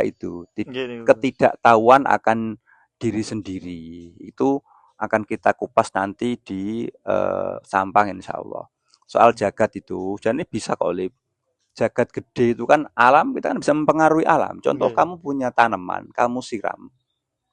itu Gini, Gus. ketidaktahuan akan diri sendiri itu akan kita kupas nanti di Sampang insya Allah. Soal jagat itu, jadi bisa kok Lip. Jagat gede itu kan alam, kita kan bisa mempengaruhi alam. Contoh Nggih, kamu punya tanaman, kamu siram,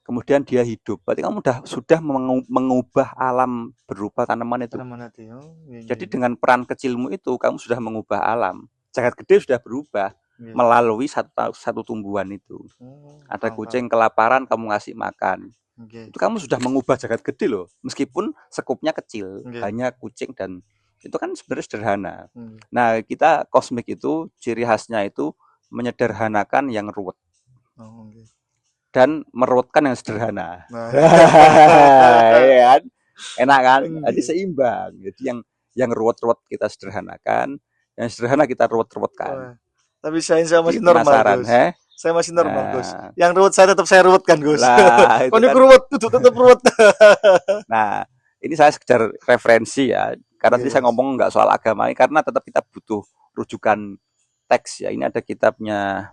kemudian dia hidup. Berarti kamu sudah mengubah alam berupa tanaman itu. tanaman hati. Oh, nggih Jadi nggih. dengan peran kecilmu itu kamu sudah mengubah alam. Jagat gede sudah berubah Nggih. melalui satu tumbuhan itu. Oh, Ada paham paham. kucing kelaparan kamu ngasih makan. Nggih. Itu kamu sudah mengubah jagat gede loh. Meskipun skupnya kecil, Nggih. hanya kucing dan itu kan sebenarnya sederhana. Nggih. Nah, kita kosmik itu ciri khasnya itu menyederhanakan yang ruwet Oh, nggih. dan meruwetkan yang sederhana. Nah, Iya kan? Enak kan? Jadi nggih. seimbang. Jadi yang ruwet-ruwet kita sederhanakan, yang sederhana kita ruwet-ruwetkan. Wah, tapi saya masih Jadi normal, penasaran, Gus. he? Saya masih normal, Gus. Nah, Yang ruwet saya tetap saya ruwetkan, Gus. lah itu Kon niku kan. ruwet, kudu tetep ruwet. Nah, ini saya sekedar referensi ya. Karena Nggih, tadi saya Gus. ngomong nggak soal agama ini, karena tetap kita butuh rujukan teks ya. Ini ada kitabnya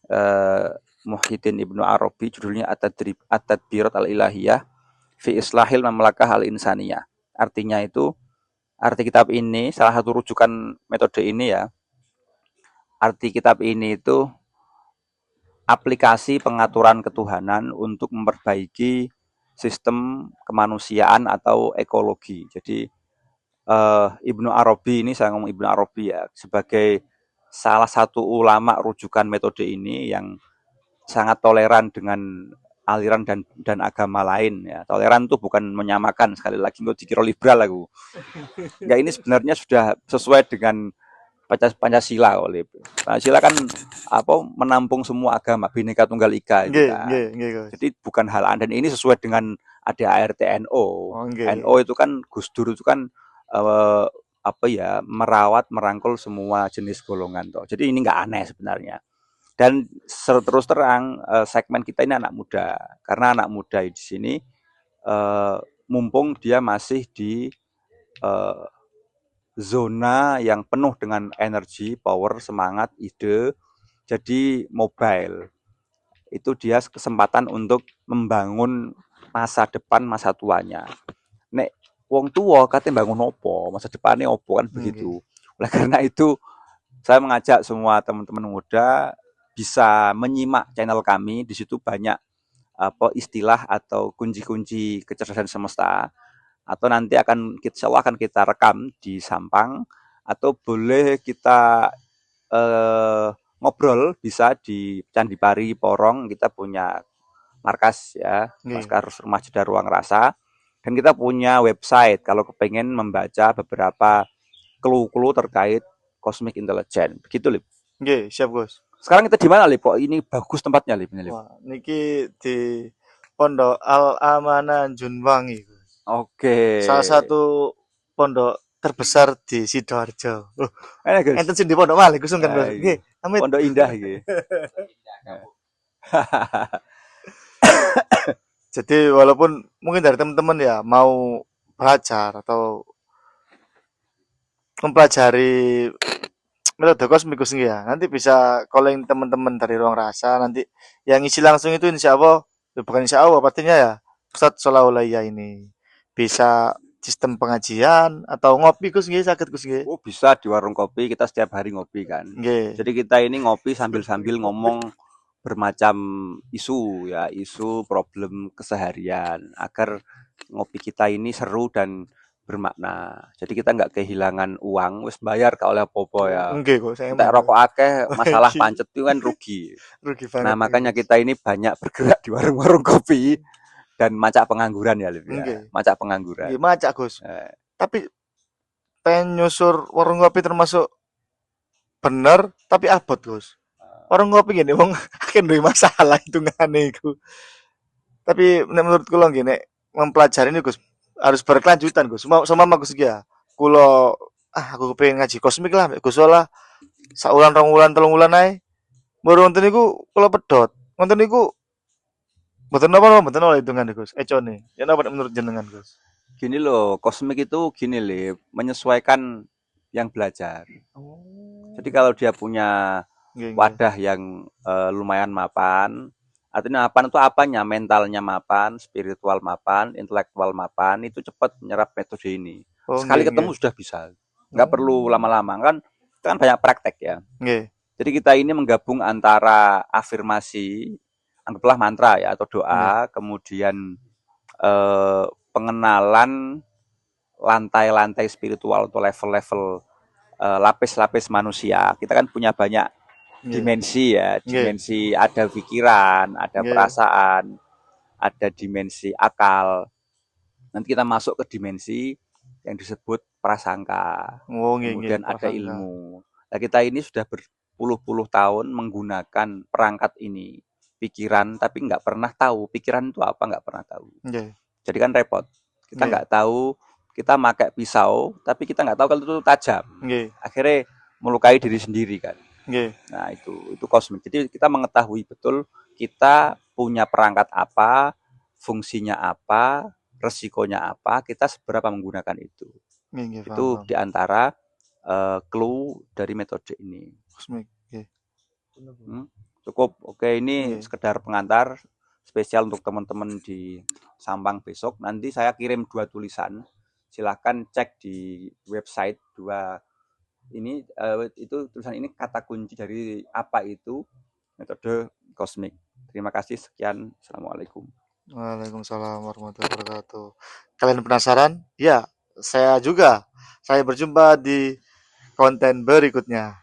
eh, Muhyiddin Ibnu Arabi, judulnya At-Tadbirat Al-Ilahiyah fi Islahil Mamlakah Al-Insaniyah. Artinya itu, arti kitab ini, salah satu rujukan metode ini ya, arti kitab ini itu aplikasi pengaturan ketuhanan untuk memperbaiki sistem kemanusiaan atau ekologi. Jadi Ibnu Arabi ini, saya ngomong Ibnu Arabi ya, sebagai salah satu ulama rujukan metode ini yang sangat toleran dengan aliran dan agama lain ya. Toleran itu bukan menyamakan, sekali lagi nggak dikira liberal aku. Enggak, ini sebenarnya sudah sesuai dengan Pancasila oleh Pancasila kan apa menampung semua agama, Bhinneka Tunggal Ika itu Nggih, kan. nggih, nggih, Gus. Jadi bukan hal aneh, dan ini sesuai dengan ada ART NO. Oh, NO nggih. itu kan Gus Dur itu kan eh, apa ya, merawat merangkul semua jenis golongan toh. Jadi ini nggak aneh sebenarnya. Dan terus terang segmen kita ini anak muda, karena anak muda di sini mumpung dia masih di eh, zona yang penuh dengan energi, power, semangat, ide, jadi mobile. Itu dia kesempatan untuk membangun masa depan, masa tuanya. Nek wong tua katanya bangun opo, masa depannya opo kan Nggih. begitu. Oleh karena itu, saya mengajak semua teman-teman muda bisa menyimak channel kami. Di situ banyak apa istilah atau kunci-kunci kecerdasan semesta, atau nanti insya Allah akan kita rekam di Sampang, atau boleh kita ngobrol bisa di Candi Pari Porong. Kita punya markas ya, Nggih. markas Rumah Jeda Ruang Rasa, dan kita punya website kalau kepengen membaca beberapa clue-clue terkait cosmic intelligence begitu Lip. Nggih, siap, Gus. Sekarang kita di mana Lip? Kok ini bagus tempatnya Lip, ini Lip? Wah, niki di Pondok Al Amanah Junwangi, Gus. Oke. Salah satu pondok terbesar di Sidoarjo. Loh, Enak guys. enten sing di pondok malih Gus kan, Gus. Nggih, amit. Pondok Indah gitu. Jadi walaupun mungkin dari teman-teman ya mau belajar atau mempelajari metode kosmikus nih ya, nanti bisa calling teman-teman dari ruang rasa, nanti yang isi langsung itu insya Allah, ya bukan insya Allah pastinya ya, Ustadz Sholawulaya ini bisa sistem pengajian atau ngopi Gus nggih sakit Gus nggih. Oh bisa di warung kopi, kita setiap hari ngopi kan. Nggih. Jadi kita ini ngopi sambil-sambil ngomong bermacam isu ya, isu problem keseharian agar ngopi kita ini seru dan bermakna. Jadi kita nggak kehilangan uang, wis bayar kak oleh popo ya. Nggih kok saya Entek emang rokok akeh, masalah rugi, pancet itu kan rugi. rugi Nah banget nih makanya Gus. kita ini banyak bergerak di warung-warung kopi dan macak pengangguran ya, Liv ya. Nggih. Macak pengangguran. Nggih macak Gus. Eh, Tapi pengen nyusur warung kopi termasuk bener tapi abot Gus. Warung kopi gini wong akeh duwe masalah hitungane iku. Tapi menurut kula nggih nek mempelajari ini Gus harus berkelanjutan Gus. Sama Gus iki ya. Kula aku kepengin ngaji kosmik lah Gus lah. Saulan rong wulan telung wulan ae. Baru wonten niku kula pedhot. Wonten niku mboten napa mboten oleh hitungan Gus. Econe. Ya napa menurut jenengan Gus? Gini loh, kosmik itu gini Liv, menyesuaikan yang belajar. Oh. Jadi kalau dia punya Nggih, nggih. wadah yang lumayan mapan. Artinya mapan itu apanya? Mentalnya mapan, spiritual mapan, intelektual mapan, itu cepat menyerap metode ini. Oh, Sekali nggih, ketemu nggih. sudah bisa. Nggak perlu Oh, lama-lama kan, itu kan banyak praktek ya. nggih, Jadi kita ini menggabung antara afirmasi, anggaplah mantra ya atau nggih. doa, kemudian pengenalan lantai-lantai spiritual atau level-level lapis-lapis manusia. Kita kan punya banyak Nggih, dimensi ya, nggih, dimensi ada pikiran, ada nggih. perasaan, ada dimensi akal. Nanti kita masuk ke dimensi yang disebut prasangka. Oh, nggih, nggih, Kemudian ada prasangka. ilmu. Nah, kita ini sudah berpuluh-puluh tahun menggunakan perangkat ini, pikiran, tapi nggak pernah tahu pikiran itu apa, nggak pernah tahu. Nggih, Jadi kan repot. Kita nggih, nggak tahu, kita pakai pisau, tapi kita nggak tahu kalau itu tajam. nggih, Akhirnya melukai diri sendiri kan. nggih, Nah, itu kosmik. Jadi kita mengetahui betul kita punya perangkat apa, fungsinya apa, resikonya apa, kita seberapa menggunakan itu. nggih, nggih, paham, Itu paham. diantara clue dari metode ini. Kosmik, nggih, Cukup. Oke, ini nggih. sekedar pengantar spesial untuk teman-teman di Sampang besok. Nanti saya kirim 2 tulisan. Silahkan cek di website 2 ini itu tulisan ini kata kunci dari apa itu metode kosmik. Terima kasih, sekian. Assalamualaikum. Waalaikumsalam warahmatullahi wabarakatuh. Kalian penasaran? Ya, saya juga. Saya berjumpa di konten berikutnya.